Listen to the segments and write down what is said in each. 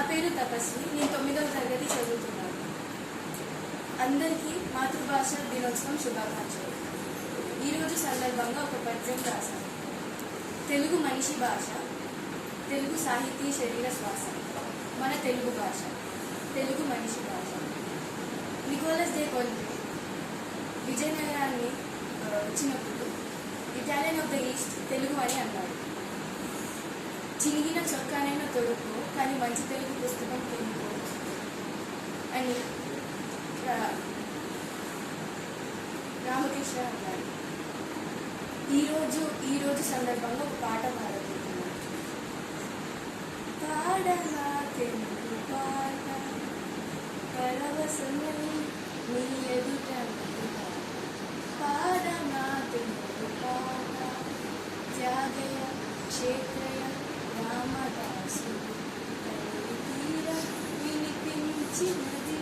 పేరు తపస్వి. నేను 9వ తరగతి చదువుతున్నాను. అందరికీ మాతృభాష దినోత్సవం శుభాకాంక్షలు. ఈరోజు సందర్భంగా ఒక పద్యం రాశాను. తెలుగు మనిషి భాష, తెలుగు సాహితీ శరీర శ్వాస, మన తెలుగు భాష, తెలుగు మనిషి భాష. నికోలస్ డే కొంటే విజయనగరాన్ని వచ్చినప్పుడు Italian of the east Telugu అని అన్నాడు. చినిగిన చొక్కానైనా తొడుక్కో, కానీ మంచి తెలుగు పుస్తకం కొనుక్కో అని రామకృష్ణ అన్నాడు. ఈరోజు సందర్భంగా ఒక పాట పాడుతున్నాను. పాడనా తెలుగు పాట, పరవశమై నీ ఎదుట పాడనా తెలుగు పాట, త్యాగయ క్షేత్రయ రామదాసుడు తీర వినిపించినది,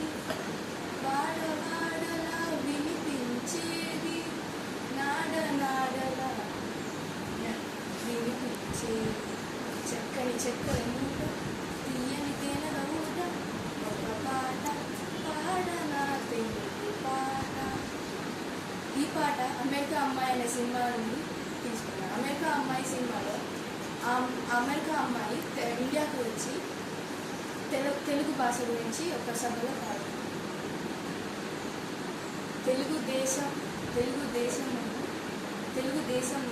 వాడవాడలా వినిపించేది, నాడలా వినిపించేది, చక్కని చెక్కల మూట, తీయని తేనెల ఊట, ఒక పాట పాడనా తెలుగు పాట. ఈ పాట అమెరికా అమ్మాయి అనే సినిమా నుండి తీసుకున్నాను. అమెరికా అమ్మాయి సినిమాలో అమెరికా అమ్మాయి ఇండియాకు వచ్చి తెలుగు భాష గురించి ఒక సభలో పాడుతుంది. తెలుగు దేశం